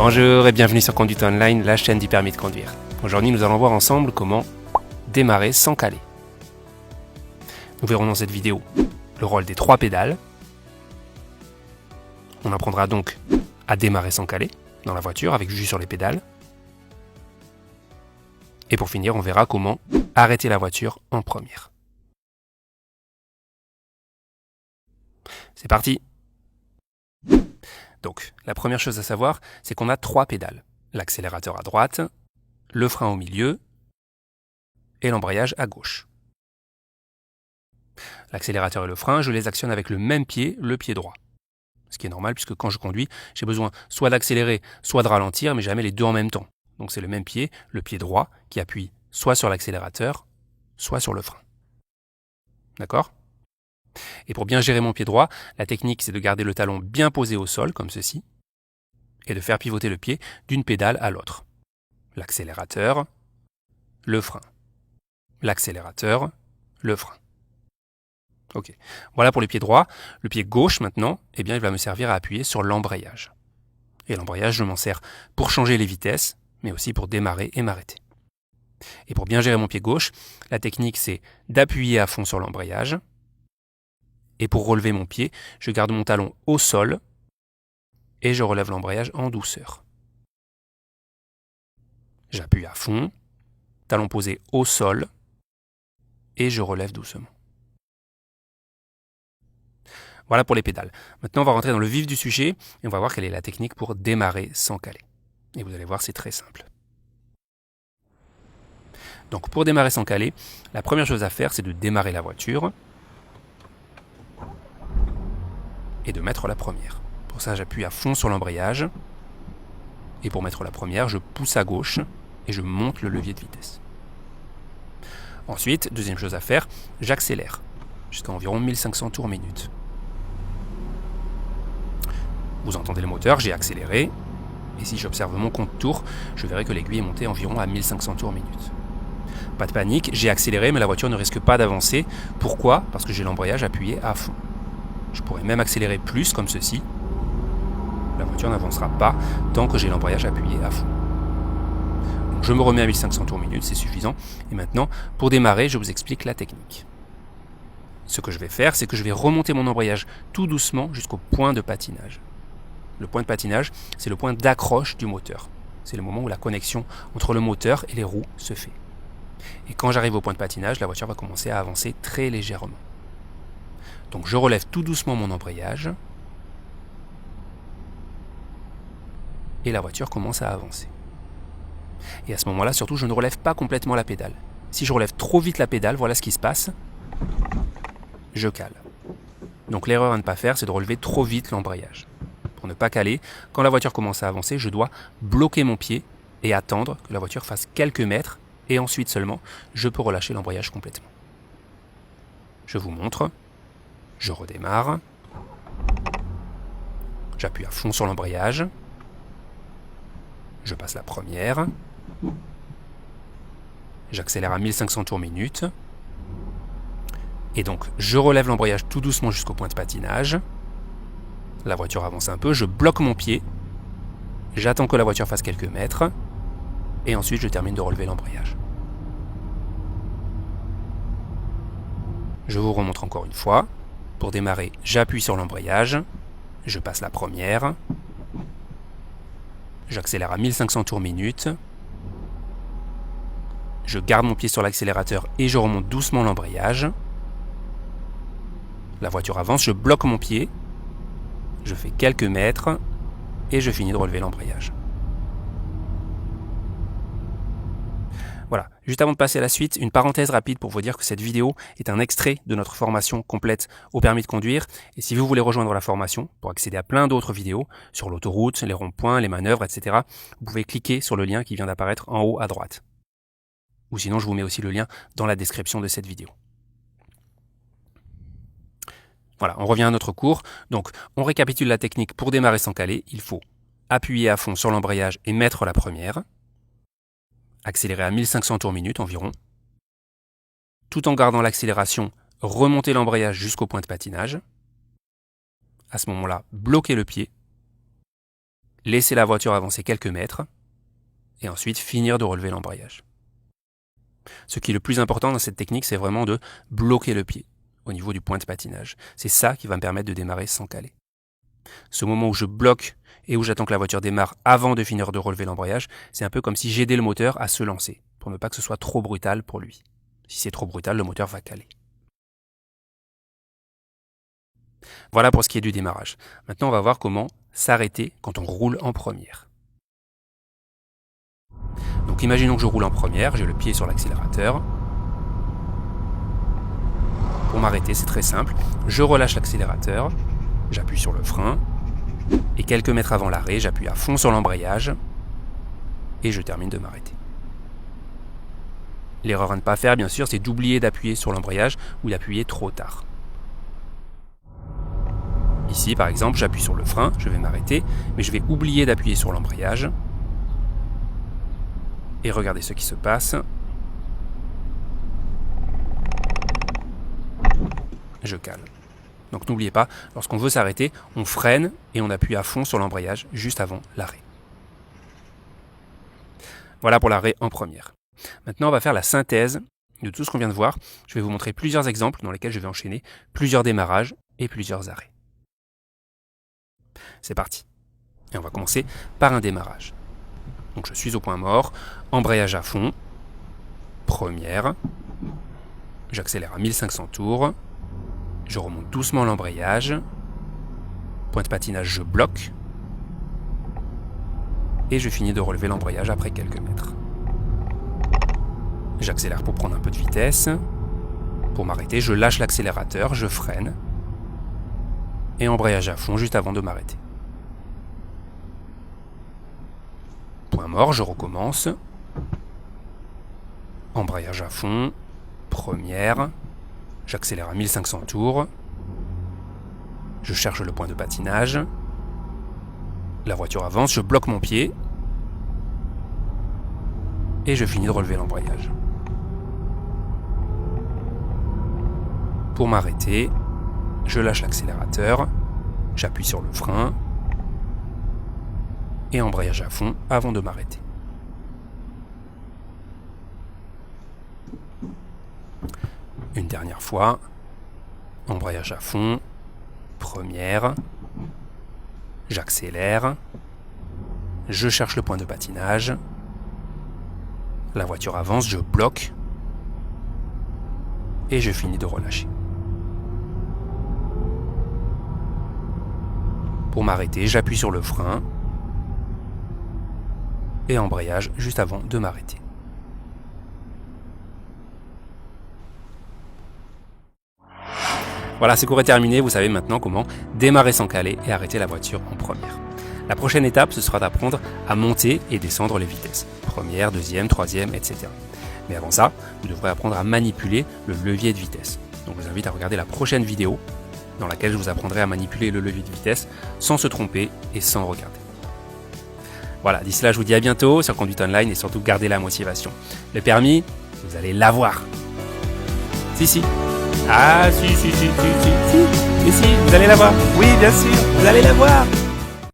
Bonjour et bienvenue sur Conduite Online, la chaîne du permis de conduire. Aujourd'hui, nous allons voir ensemble comment démarrer sans caler. Nous verrons dans cette vidéo le rôle des 3 pédales. On apprendra donc à démarrer sans caler dans la voiture avec juste sur les pédales. Et pour finir, on verra comment arrêter la voiture en première. C'est parti! Donc, la première chose à savoir, c'est qu'on a 3 pédales. L'accélérateur à droite, le frein au milieu et l'embrayage à gauche. L'accélérateur et le frein, je les actionne avec le même pied, le pied droit. Ce qui est normal puisque quand je conduis, j'ai besoin soit d'accélérer, soit de ralentir, mais jamais les deux en même temps. Donc c'est le même pied, le pied droit, qui appuie soit sur l'accélérateur, soit sur le frein. D'accord ? Et pour bien gérer mon pied droit, la technique c'est de garder le talon bien posé au sol, comme ceci, et de faire pivoter le pied d'une pédale à l'autre. L'accélérateur, le frein. L'accélérateur, le frein. Ok. Voilà pour les pieds droits. Le pied gauche maintenant, eh bien, il va me servir à appuyer sur l'embrayage. Et l'embrayage, je m'en sers pour changer les vitesses, mais aussi pour démarrer et m'arrêter. Et pour bien gérer mon pied gauche, la technique c'est d'appuyer à fond sur l'embrayage. Et pour relever mon pied, je garde mon talon au sol et je relève l'embrayage en douceur. J'appuie à fond, talon posé au sol et je relève doucement. Voilà pour les pédales. Maintenant, on va rentrer dans le vif du sujet et on va voir quelle est la technique pour démarrer sans caler. Et vous allez voir, c'est très simple. Donc pour démarrer sans caler, la première chose à faire, c'est de démarrer la voiture et de mettre la première. Pour ça, j'appuie à fond sur l'embrayage. Et pour mettre la première, je pousse à gauche et je monte le levier de vitesse. Ensuite, deuxième chose à faire, j'accélère jusqu'à environ 1500 tours minute. Vous entendez le moteur, j'ai accéléré. Et si j'observe mon compte tours, je verrai que l'aiguille est montée environ à 1500 tours minute. Pas de panique, j'ai accéléré, mais la voiture ne risque pas d'avancer. Pourquoi ? Parce que j'ai l'embrayage appuyé à fond. Je pourrais même accélérer plus, comme ceci. La voiture n'avancera pas tant que j'ai l'embrayage appuyé à fond. Donc je me remets à 1500 tours minute, c'est suffisant. Et maintenant, pour démarrer, je vous explique la technique. Ce que je vais faire, c'est que je vais remonter mon embrayage tout doucement jusqu'au point de patinage. Le point de patinage, c'est le point d'accroche du moteur. C'est le moment où la connexion entre le moteur et les roues se fait. Et quand j'arrive au point de patinage, la voiture va commencer à avancer très légèrement. Donc je relève tout doucement mon embrayage et la voiture commence à avancer. Et à ce moment-là, surtout, je ne relève pas complètement la pédale. Si je relève trop vite la pédale, voilà ce qui se passe. Je cale. Donc l'erreur à ne pas faire, c'est de relever trop vite l'embrayage. Pour ne pas caler, quand la voiture commence à avancer, je dois bloquer mon pied et attendre que la voiture fasse quelques mètres et ensuite seulement, je peux relâcher l'embrayage complètement. Je vous montre. Je redémarre. J'appuie à fond sur l'embrayage. Je passe la première. J'accélère à 1500 tours minute. Et donc, je relève l'embrayage tout doucement jusqu'au point de patinage. La voiture avance un peu, je bloque mon pied. J'attends que la voiture fasse quelques mètres. Et ensuite, je termine de relever l'embrayage. Je vous remontre encore une fois. Pour démarrer, j'appuie sur l'embrayage, je passe la première, j'accélère à 1500 tours minute, je garde mon pied sur l'accélérateur et je remonte doucement l'embrayage. La voiture avance, je bloque mon pied, je fais quelques mètres et je finis de relever l'embrayage. Voilà, juste avant de passer à la suite, une parenthèse rapide pour vous dire que cette vidéo est un extrait de notre formation complète au permis de conduire. Et si vous voulez rejoindre la formation pour accéder à plein d'autres vidéos sur l'autoroute, les ronds-points, les manœuvres, etc., vous pouvez cliquer sur le lien qui vient d'apparaître en haut à droite. Ou sinon, je vous mets aussi le lien dans la description de cette vidéo. Voilà, on revient à notre cours. Donc, on récapitule la technique pour démarrer sans caler. Il faut appuyer à fond sur l'embrayage et mettre la première. Accélérer à 1500 tours minute environ. Tout en gardant l'accélération, remonter l'embrayage jusqu'au point de patinage. À ce moment-là, bloquer le pied. laisser la voiture avancer quelques mètres, et ensuite finir de relever l'embrayage. Ce qui est le plus important dans cette technique, c'est vraiment de bloquer le pied au niveau du point de patinage. C'est ça qui va me permettre de démarrer sans caler. Ce moment où je bloque et où j'attends que la voiture démarre avant de finir de relever l'embrayage, c'est un peu comme si j'aidais le moteur à se lancer, pour ne pas que ce soit trop brutal pour lui. Si c'est trop brutal, le moteur va caler. Voilà pour ce qui est du démarrage. Maintenant, on va voir comment s'arrêter quand on roule en première. Donc imaginons que je roule en première, j'ai le pied sur l'accélérateur. Pour m'arrêter, c'est très simple. Je relâche l'accélérateur, j'appuie sur le frein, et quelques mètres avant l'arrêt, j'appuie à fond sur l'embrayage, et je termine de m'arrêter. L'erreur à ne pas faire, bien sûr, c'est d'oublier d'appuyer sur l'embrayage ou d'appuyer trop tard. Ici, par exemple, j'appuie sur le frein, je vais m'arrêter, mais je vais oublier d'appuyer sur l'embrayage. Et regardez ce qui se passe. Je cale. Donc n'oubliez pas, lorsqu'on veut s'arrêter, on freine et on appuie à fond sur l'embrayage juste avant l'arrêt. Voilà pour l'arrêt en première. Maintenant, on va faire la synthèse de tout ce qu'on vient de voir. Je vais vous montrer plusieurs exemples dans lesquels je vais enchaîner plusieurs démarrages et plusieurs arrêts. C'est parti. Et on va commencer par un démarrage. Donc je suis au point mort, embrayage à fond, première, j'accélère à 1500 tours, je remonte doucement l'embrayage, point de patinage je bloque, et je finis de relever l'embrayage après quelques mètres. J'accélère pour prendre un peu de vitesse, pour m'arrêter je lâche l'accélérateur, je freine, et embrayage à fond juste avant de m'arrêter. Point mort, je recommence. Embrayage à fond, première, j'accélère à 1500 tours, je cherche le point de patinage, la voiture avance, je bloque mon pied, et je finis de relever l'embrayage. Pour m'arrêter, je lâche l'accélérateur, j'appuie sur le frein, et embrayage à fond avant de m'arrêter. Une dernière fois, embrayage à fond, première, j'accélère, je cherche le point de patinage, la voiture avance, je bloque, et je finis de relâcher. Pour m'arrêter, j'appuie sur le frein, et embrayage juste avant de m'arrêter. Voilà, ce cours est terminé, vous savez maintenant comment démarrer sans caler et arrêter la voiture en première. La prochaine étape, ce sera d'apprendre à monter et descendre les vitesses. Première, deuxième, troisième, etc. Mais avant ça, vous devrez apprendre à manipuler le levier de vitesse. Donc je vous invite à regarder la prochaine vidéo dans laquelle je vous apprendrai à manipuler le levier de vitesse sans se tromper et sans regarder. Voilà, d'ici là, je vous dis à bientôt sur Conduite Online et surtout gardez la motivation. Le permis, vous allez l'avoir. Si. Ah, si. Mais si, vous allez l'avoir. Oui, bien sûr, vous allez l'avoir.